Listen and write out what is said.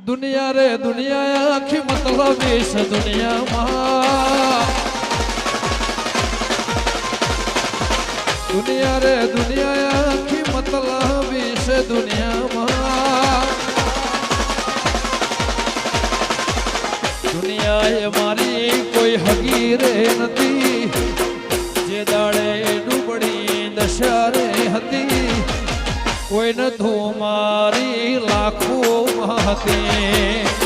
दुनिया रे दुनिया आखी मतलब इस दुनिया में दुनिया रे दुनिया आखी मतलब इस दुनिया में दुनिया ये मारी कोई हगीरे नदी जे दाड़े डूबड़ी दशहरे हती कोई न धो मारी लाखों महती